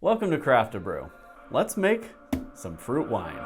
Welcome to Craft a Brew. Let's make some fruit wine.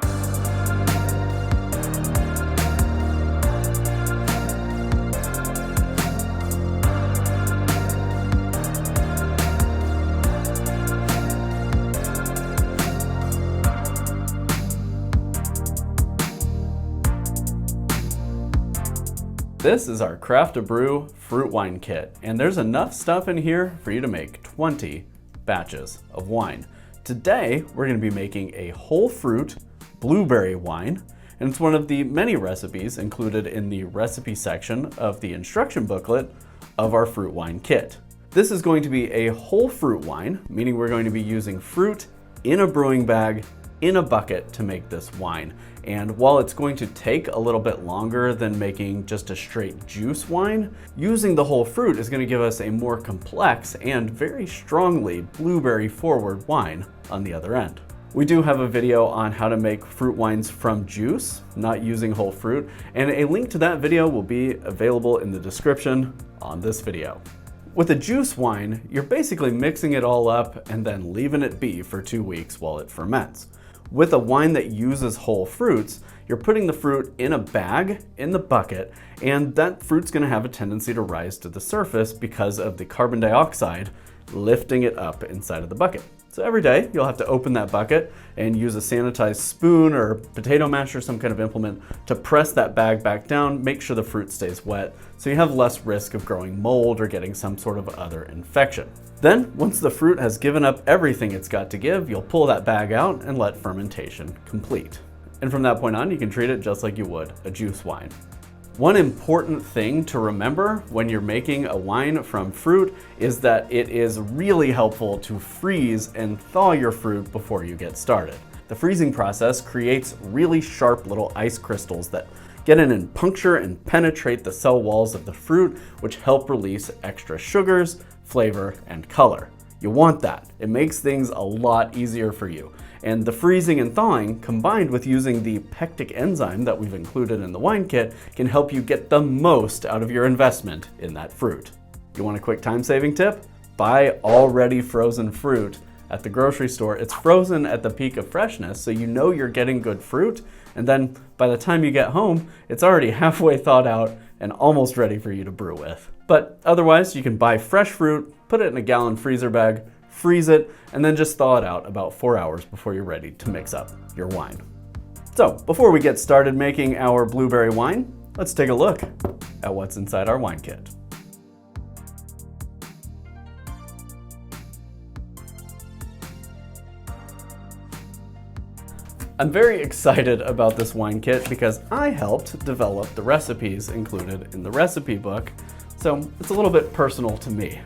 This is our Craft a Brew fruit wine kit, and there's enough stuff in here for you to make 20 batches of wine. Today, we're going to be making a whole fruit blueberry wine, and it's one of the many recipes included in the recipe section of the instruction booklet of our fruit wine kit. This is going to be a whole fruit wine, meaning we're going to be using fruit in a brewing bag in a bucket to make this wine. And while it's going to take a little bit longer than making just a straight juice wine, using the whole fruit is going to give us a more complex and very strongly blueberry forward wine on the other end. We do have a video on how to make fruit wines from juice, not using whole fruit, and a link to that video will be available in the description on this video. With a juice wine, you're basically mixing it all up and then leaving it be for 2 weeks while it ferments. With a wine that uses whole fruits, you're putting the fruit in a bag in the bucket, and that fruit's going to have a tendency to rise to the surface because of the carbon dioxide lifting it up inside of the bucket. So every day you'll have to open that bucket and use a sanitized spoon or potato masher, some kind of implement, to press that bag back down, make sure the fruit stays wet, so you have less risk of growing mold or getting some sort of other infection. Then, once the fruit has given up everything it's got to give, you'll pull that bag out and let fermentation complete. And from that point on, you can treat it just like you would a juice wine. One important thing to remember when you're making a wine from fruit is that it is really helpful to freeze and thaw your fruit before you get started. The freezing process creates really sharp little ice crystals that get in and puncture and penetrate the cell walls of the fruit, which help release extra sugars, flavor, and color. You want that. It makes things a lot easier for you. And the freezing and thawing, combined with using the pectic enzyme that we've included in the wine kit, can help you get the most out of your investment in that fruit. You want a quick time-saving tip? Buy already frozen fruit at the grocery store. It's frozen at the peak of freshness, so you know you're getting good fruit, and then by the time you get home, it's already halfway thawed out and almost ready for you to brew with. But otherwise, you can buy fresh fruit, put it in a gallon freezer bag, freeze it, and then just thaw it out about 4 hours before you're ready to mix up your wine. So before we get started making our blueberry wine, let's take a look at what's inside our wine kit. I'm very excited about this wine kit because I helped develop the recipes included in the recipe book, so it's a little bit personal to me.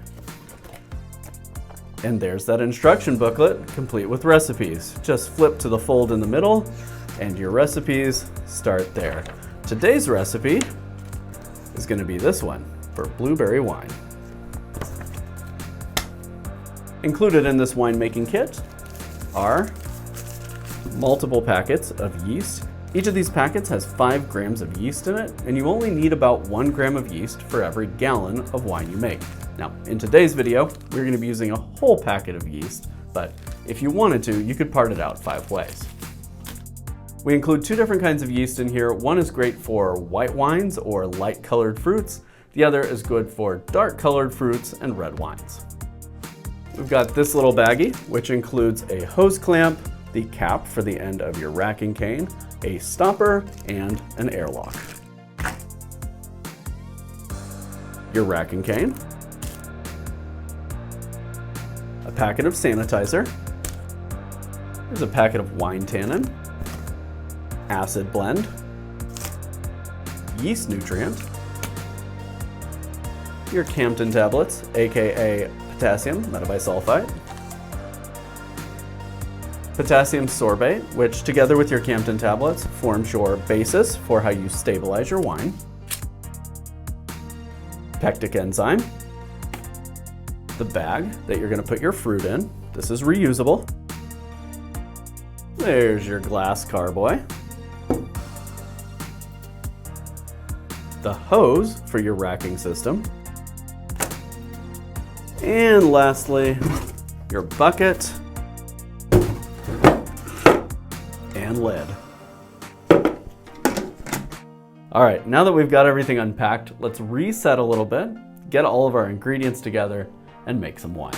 And there's that instruction booklet, complete with recipes. Just flip to the fold in the middle, and your recipes start there. Today's recipe is going to be this one for blueberry wine. Included in this winemaking kit are multiple packets of yeast. Each of these packets has 5 grams of yeast in it, and you only need about 1 gram of yeast for every gallon of wine you make. Now, in today's video, we're going to be using a whole packet of yeast, but if you wanted to, you could part it out 5 ways. We include 2 different kinds of yeast in here. One is great for white wines or light colored fruits. The other is good for dark colored fruits and red wines. We've got this little baggie, which includes a hose clamp, the cap for the end of your racking cane, a stopper, and an airlock. Your racking cane, a packet of sanitizer, there's a packet of Wine Tannin, acid blend, yeast nutrient, your Campden tablets, aka potassium metabisulfite, potassium sorbate, which together with your Campden tablets forms your basis for how you stabilize your wine, pectic enzyme, the bag that you're going to put your fruit in. This is reusable. There's your glass carboy, the hose for your racking system, and lastly, your bucket and lid. All right, now that we've got everything unpacked, let's reset a little bit, get all of our ingredients together, and make some wine.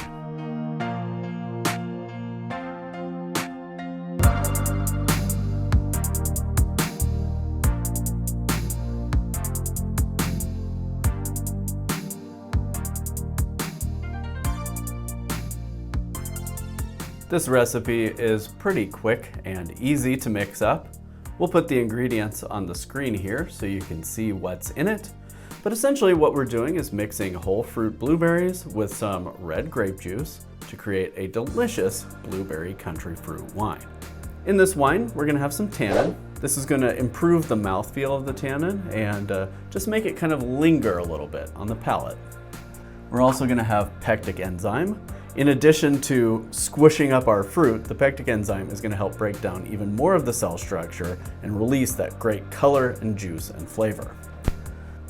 This recipe is pretty quick and easy to mix up. We'll put the ingredients on the screen here so you can see what's in it. But essentially what we're doing is mixing whole fruit blueberries with some red grape juice to create a delicious blueberry country fruit wine. In this wine, we're gonna have some tannin. This is gonna improve the mouthfeel of the tannin and just make it kind of linger a little bit on the palate. We're also gonna have pectic enzyme. In addition to squishing up our fruit, the pectic enzyme is going to help break down even more of the cell structure and release that great color and juice and flavor.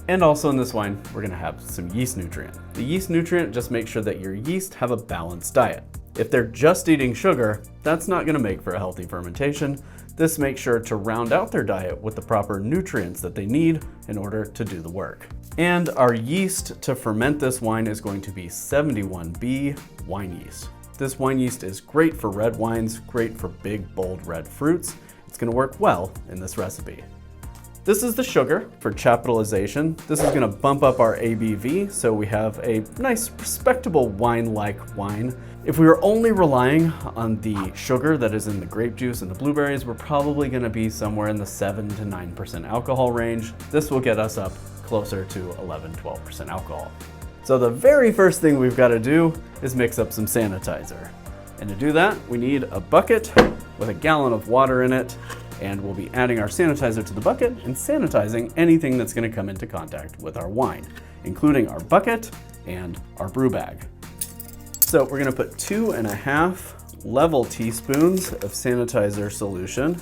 And also in this wine, we're going to have some yeast nutrient. The yeast nutrient just makes sure that your yeast have a balanced diet. If they're just eating sugar, that's not going to make for a healthy fermentation. This makes sure to round out their diet with the proper nutrients that they need in order to do the work. And our yeast to ferment this wine is going to be 71B wine yeast. This wine yeast is great for red wines, great for big, bold red fruits. It's going to work well in this recipe. This is the sugar for chaptalization. This is going to bump up our ABV so we have a nice, respectable wine-like wine. If we were only relying on the sugar that is in the grape juice and the blueberries, we're probably going to be somewhere in the 7 to 9% alcohol range. This will get us up closer to 11-12% alcohol. So the very first thing we've got to do is mix up some sanitizer. And to do that, we need a bucket with a gallon of water in it, and we'll be adding our sanitizer to the bucket and sanitizing anything that's going to come into contact with our wine, including our bucket and our brew bag. So we're going to put 2.5 level teaspoons of sanitizer solution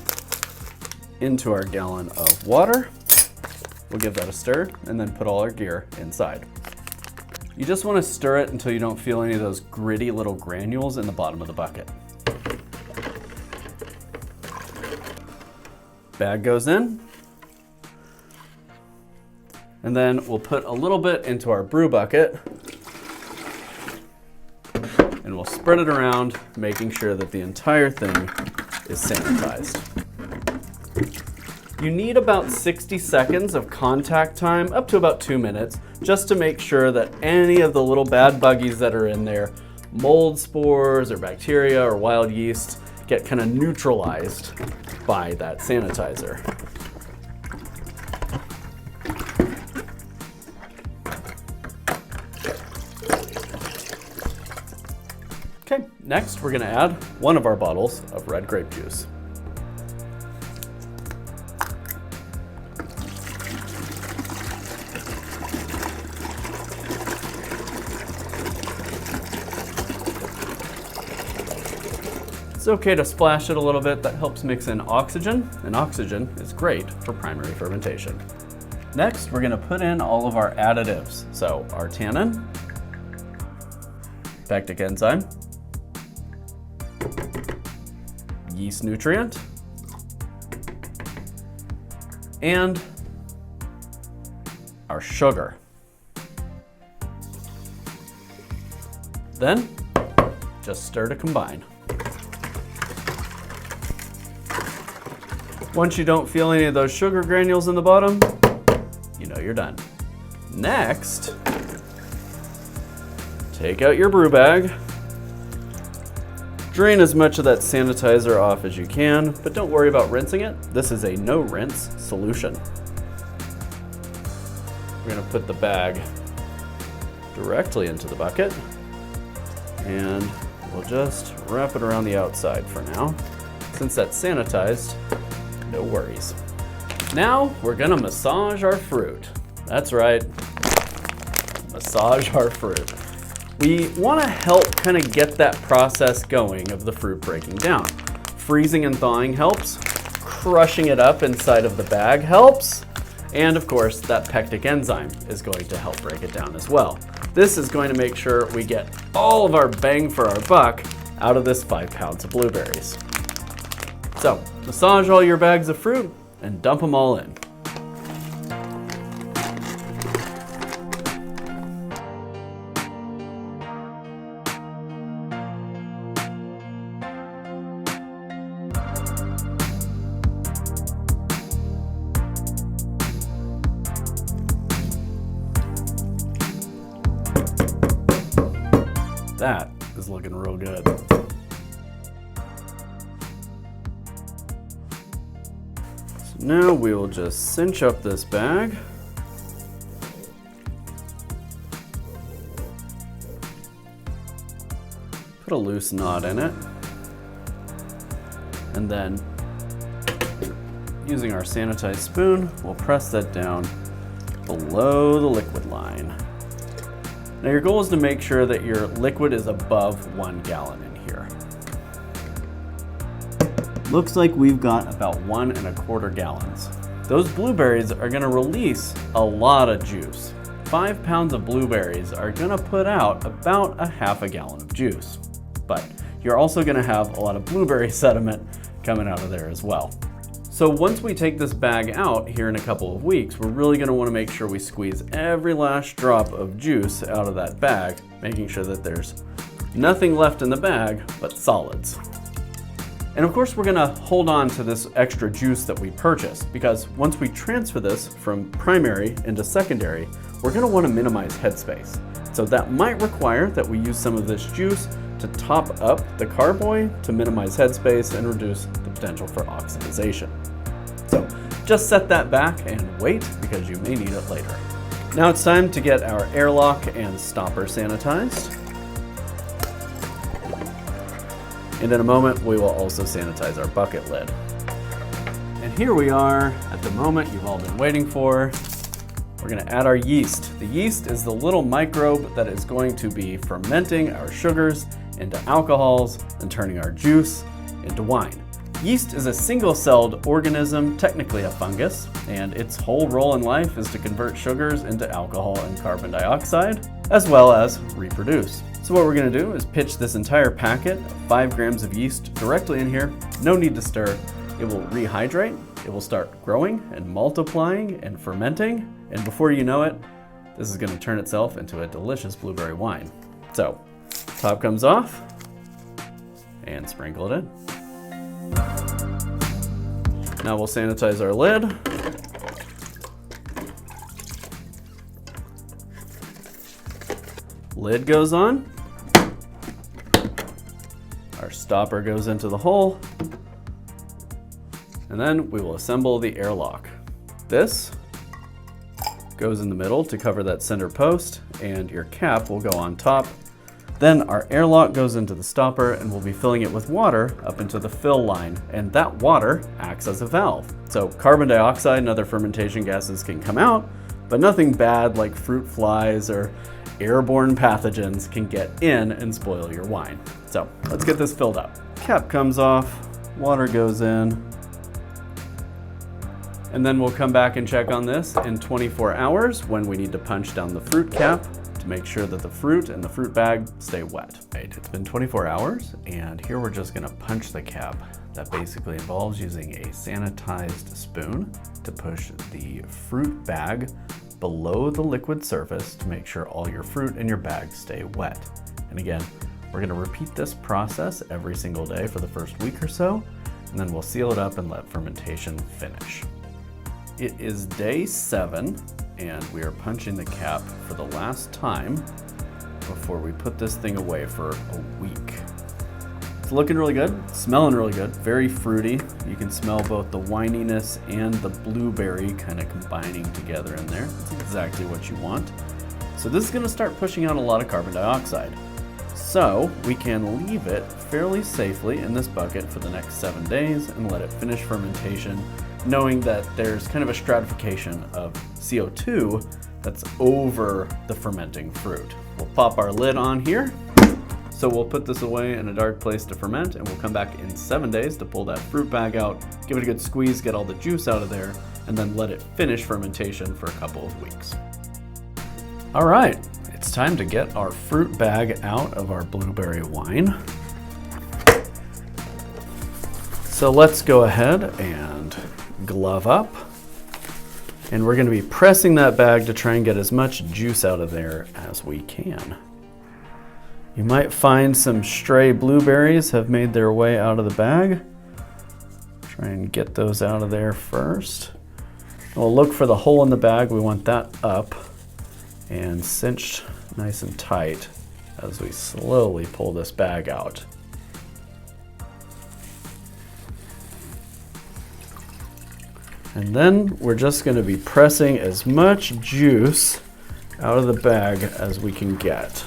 into our gallon of water. We'll give that a stir and then put all our gear inside. You just want to stir it until you don't feel any of those gritty little granules in the bottom of the bucket. Bag goes in. And then we'll put a little bit into our brew bucket and we'll spread it around, making sure that the entire thing is sanitized. You need about 60 seconds of contact time, up to about 2 minutes, just to make sure that any of the little bad buggies that are in there, mold spores or bacteria or wild yeast, get kind of neutralized by that sanitizer. Okay, next we're going to add one of our bottles of red grape juice. It's okay to splash it a little bit. That helps mix in oxygen, and oxygen is great for primary fermentation. Next, we're going to put in all of our additives. So our tannin, pectic enzyme, yeast nutrient, and our sugar. Then, just stir to combine. Once you don't feel any of those sugar granules in the bottom, you know you're done. Next, take out your brew bag. Drain as much of that sanitizer off as you can, but don't worry about rinsing it. This is a no rinse solution. We're going to put the bag directly into the bucket and we'll just wrap it around the outside for now. Since that's sanitized, no worries. Now we're gonna massage our fruit. That's right, massage our fruit. We wanna help kind of get that process going of the fruit breaking down. Freezing and thawing helps, crushing it up inside of the bag helps, and of course that pectic enzyme is going to help break it down as well. This is going to make sure we get all of our bang for our buck out of this 5 pounds of blueberries. So massage all your bags of fruit and dump them all in. That is looking real good. So now we will just cinch up this bag. Put a loose knot in it. And then using our sanitized spoon, we'll press that down below the liquid line. Now your goal is to make sure that your liquid is above 1 gallon in here. Looks like we've got about 1 1/4 gallons. Those blueberries are gonna release a lot of juice. 5 pounds of blueberries are gonna put out about a 1/2 gallon of juice. But you're also gonna have a lot of blueberry sediment coming out of there as well. So once we take this bag out here in a couple of weeks, we're really gonna wanna make sure we squeeze every last drop of juice out of that bag, making sure that there's nothing left in the bag but solids. And of course, we're gonna hold on to this extra juice that we purchased, because once we transfer this from primary into secondary, we're gonna wanna minimize headspace. So that might require that we use some of this juice to top up the carboy to minimize headspace and reduce the potential for oxidization. So just set that back and wait, because you may need it later. Now it's time to get our airlock and stopper sanitized. And in a moment, we will also sanitize our bucket lid. And here we are at the moment you've all been waiting for. We're gonna add our yeast. The yeast is the little microbe that is going to be fermenting our sugars into alcohols and turning our juice into wine. Yeast is a single-celled organism, technically a fungus, and its whole role in life is to convert sugars into alcohol and carbon dioxide, as well as reproduce. So what we're gonna do is pitch this entire packet of 5 grams of yeast directly in here. No need to stir. It will rehydrate, it will start growing and multiplying and fermenting, and before you know it, this is gonna turn itself into a delicious blueberry wine. So, top comes off, and sprinkle it in. Now we'll sanitize our lid. Lid goes on. Our stopper goes into the hole. And then we will assemble the airlock. This goes in the middle to cover that center post, and your cap will go on top. Then our airlock goes into the stopper, and we'll be filling it with water up into the fill line, and that water acts as a valve. So carbon dioxide and other fermentation gases can come out, but nothing bad like fruit flies or airborne pathogens can get in and spoil your wine. So let's get this filled up. Cap comes off, water goes in, and then we'll come back and check on this in 24 hours when we need to punch down the fruit cap to make sure that the fruit and the fruit bag stay wet. Right, it's been 24 hours, and here we're just gonna punch the cap. That basically involves using a sanitized spoon to push the fruit bag below the liquid surface to make sure all your fruit in your bag stay wet. And again, we're gonna repeat this process every single day for the first week or so, and then we'll seal it up and let fermentation finish. It is day 7, and we are punching the cap for the last time before we put this thing away for a week. It's looking really good, smelling really good, very fruity. You can smell both the wininess and the blueberry kind of combining together in there. That's exactly what you want. So this is gonna start pushing out a lot of carbon dioxide. So we can leave it fairly safely in this bucket for the next 7 days and let it finish fermentation, knowing that there's kind of a stratification of CO2 that's over the fermenting fruit. We'll pop our lid on here. So we'll put this away in a dark place to ferment, and we'll come back in 7 days to pull that fruit bag out, give it a good squeeze, get all the juice out of there, and then let it finish fermentation for a couple of weeks. All right, it's time to get our fruit bag out of our blueberry wine. So let's go ahead and glove up. And we're going to be pressing that bag to try and get as much juice out of there as we can. You might find some stray blueberries have made their way out of the bag. Try and get those out of there first. We'll look for the hole in the bag. We want that up and cinched nice and tight as we slowly pull this bag out. And then we're just going to be pressing as much juice out of the bag as we can get.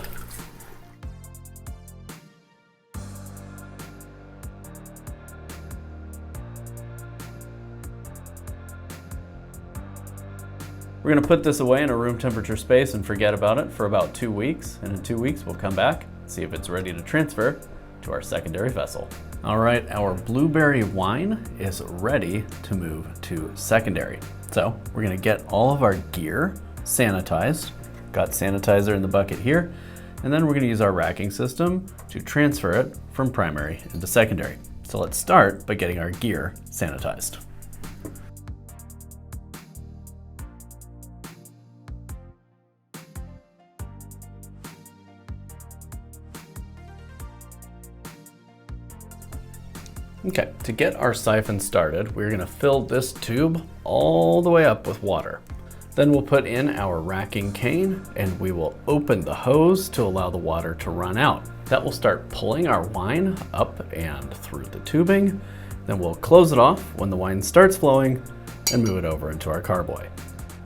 We're going to put this away in a room temperature space and forget about it for about 2 weeks. And in 2 weeks, we'll come back, see if it's ready to transfer to our secondary vessel. All right, our blueberry wine is ready to move to secondary. So we're going to get all of our gear sanitized. Got sanitizer in the bucket here. And then we're going to use our racking system to transfer it from primary into secondary. So let's start by getting our gear sanitized. Okay, to get our siphon started, we're gonna fill this tube all the way up with water. Then we'll put in our racking cane and we will open the hose to allow the water to run out. That will start pulling our wine up and through the tubing. Then we'll close it off when the wine starts flowing and move it over into our carboy.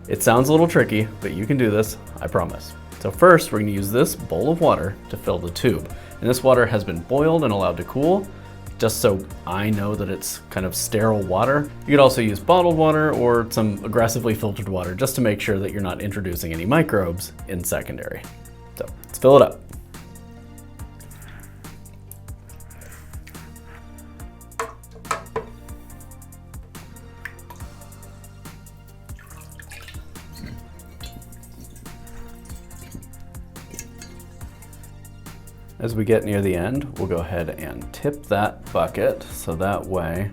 It sounds a little tricky, but you can do this, I promise. So first, we're gonna use this bowl of water to fill the tube. And this water has been boiled and allowed to cool, just so I know that it's kind of sterile water. You could also use bottled water or some aggressively filtered water just to make sure that you're not introducing any microbes in secondary. So let's fill it up. As we get near the end, we'll go ahead and tip that bucket so that way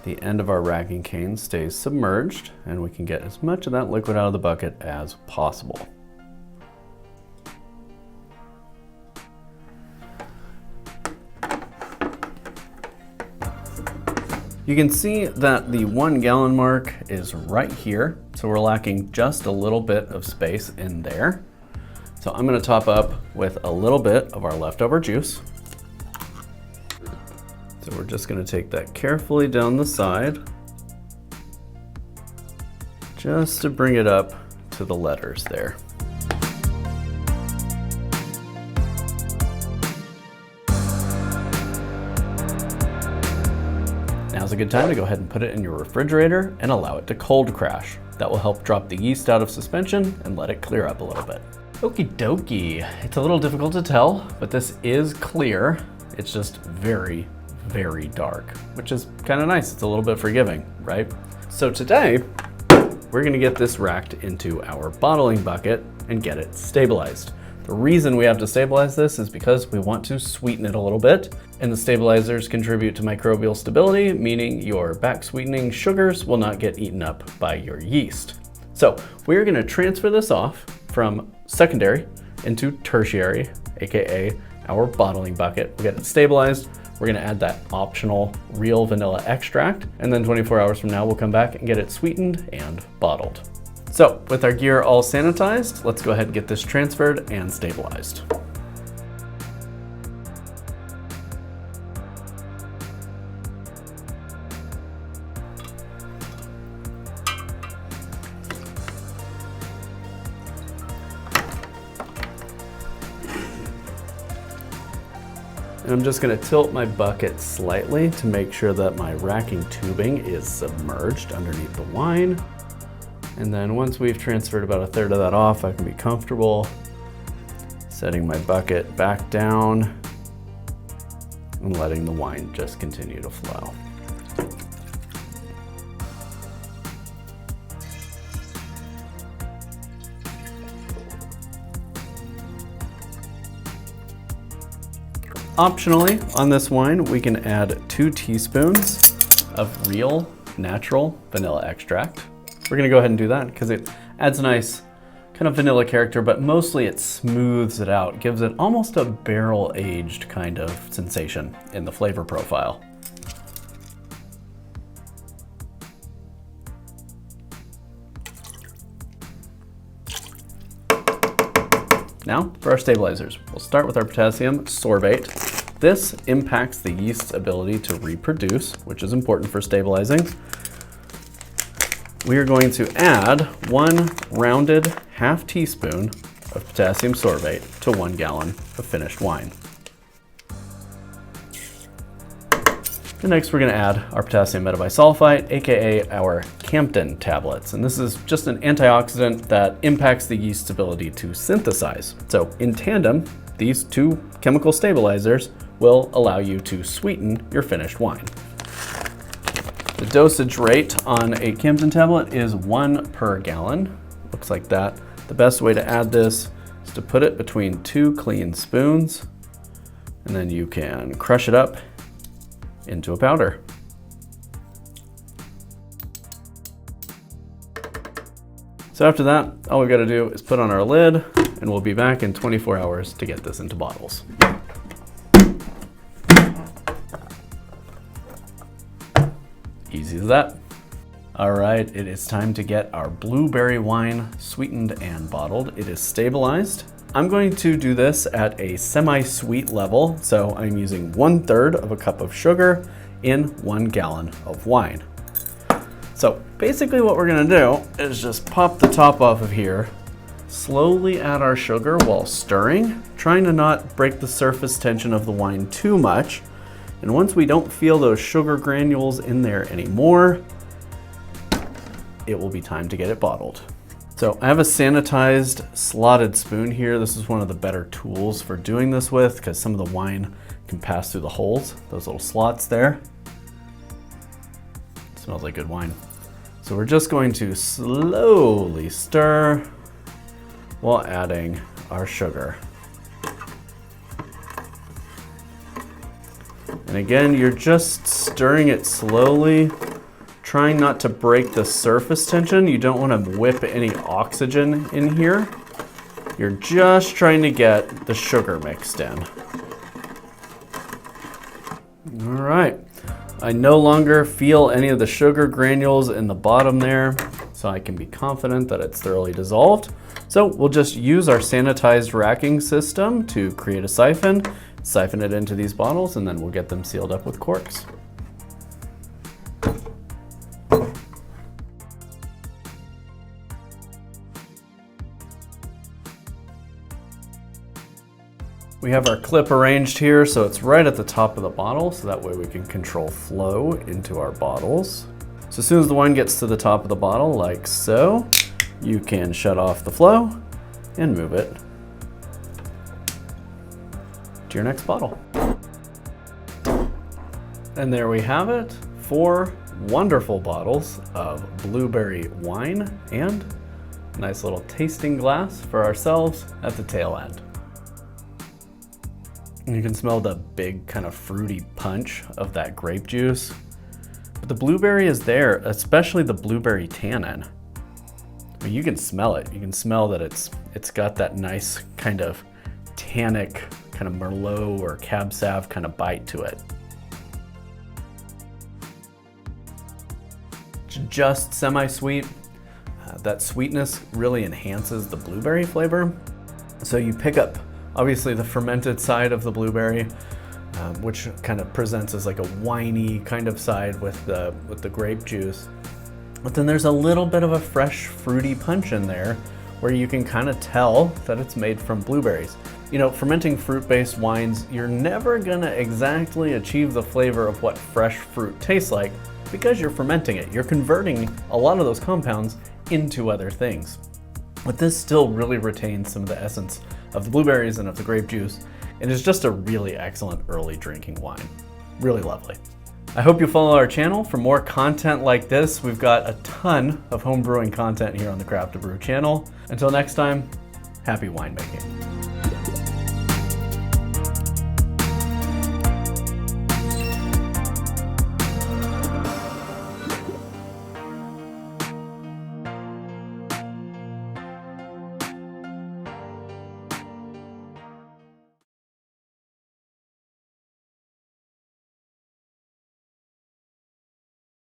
the end of our racking cane stays submerged and we can get as much of that liquid out of the bucket as possible. You can see that the 1 gallon mark is right here, so we're lacking just a little bit of space in there. So I'm gonna top up with a little bit of our leftover juice. So we're just gonna take that carefully down the side, just to bring it up to the letters there. Now's a good time to go ahead and put it in your refrigerator and allow it to cold crash. That will help drop the yeast out of suspension and let it clear up a little bit. Okie dokie. It's a little difficult to tell, but this is clear. It's just very, very dark, which is kind of nice. It's a little bit forgiving, right? So today, we're gonna get this racked into our bottling bucket and get it stabilized. The reason we have to stabilize this is because we want to sweeten it a little bit, and the stabilizers contribute to microbial stability, meaning your backsweetening sugars will not get eaten up by your yeast. So we're gonna transfer this off from secondary into tertiary, AKA our bottling bucket. We'll get it stabilized. We're gonna add that optional real vanilla extract, and then 24 hours from now, we'll come back and get it sweetened and bottled. So with our gear all sanitized, let's go ahead and get this transferred and stabilized. And I'm just gonna tilt my bucket slightly to make sure that my racking tubing is submerged underneath the wine. And then once we've transferred about 1/3 of that off, I can be comfortable setting my bucket back down and letting the wine just continue to flow. Optionally, on this wine, we can add 2 teaspoons of real, natural vanilla extract. We're gonna go ahead and do that because it adds a nice kind of vanilla character, but mostly it smooths it out, gives it almost a barrel-aged kind of sensation in the flavor profile. Now for our stabilizers. We'll start with our potassium sorbate. This impacts the yeast's ability to reproduce, which is important for stabilizing. We are going to add 1 rounded half teaspoon of potassium sorbate to 1 gallon of finished wine. And next we're gonna add our potassium metabisulfite, AKA our Campden tablets. And this is just an antioxidant that impacts the yeast's ability to synthesize. So in tandem, these 2 chemical stabilizers will allow you to sweeten your finished wine. The dosage rate on a Campden tablet is 1 per gallon. Looks like that. The best way to add this is to put it between 2 clean spoons, and then you can crush it up into a powder. So after that, all we've got to do is put on our lid, and we'll be back in 24 hours to get this into bottles. Easy as that. All right, it is time to get our blueberry wine sweetened and bottled. It is stabilized. I'm going to do this at a semi-sweet level, so I'm using 1/3 of a cup of sugar in 1 gallon of wine. So basically what we're gonna do is just pop the top off of here, slowly add our sugar while stirring, trying to not break the surface tension of the wine too much. And once we don't feel those sugar granules in there anymore, it will be time to get it bottled. So I have a sanitized slotted spoon here. This is one of the better tools for doing this with because some of the wine can pass through the holes, those little slots there. It smells like good wine. So we're just going to slowly stir while adding our sugar. And again, you're just stirring it slowly, trying not to break the surface tension. You don't want to whip any oxygen in here. You're just trying to get the sugar mixed in. All right. I no longer feel any of the sugar granules in the bottom there, so I can be confident that it's thoroughly dissolved. So we'll just use our sanitized racking system to create a siphon it into these bottles, and then we'll get them sealed up with corks. We have our clip arranged here so it's right at the top of the bottle, so that way we can control flow into our bottles. So as soon as the wine gets to the top of the bottle, like so, you can shut off the flow and move it to your next bottle. And there we have it, 4 wonderful bottles of blueberry wine and a nice little tasting glass for ourselves at the tail end. And you can smell the big kind of fruity punch of that grape juice. But the blueberry is there, especially the blueberry tannin. I mean, you can smell it. You can smell that it's got that nice kind of tannic, kind of Merlot or Cab Sav kind of bite to it. Just semi-sweet. That sweetness really enhances the blueberry flavor. So you pick up obviously the fermented side of the blueberry, which kind of presents as like a winey kind of side with the grape juice. But then there's a little bit of a fresh fruity punch in there where you can kind of tell that it's made from blueberries. You know, fermenting fruit-based wines, you're never gonna exactly achieve the flavor of what fresh fruit tastes like because you're fermenting it. You're converting a lot of those compounds into other things. But this still really retains some of the essence of the blueberries and of the grape juice, and is just a really excellent early drinking wine. Really lovely. I hope you follow our channel for more content like this. We've got a ton of home brewing content here on the Craft to Brew channel. Until next time, happy winemaking.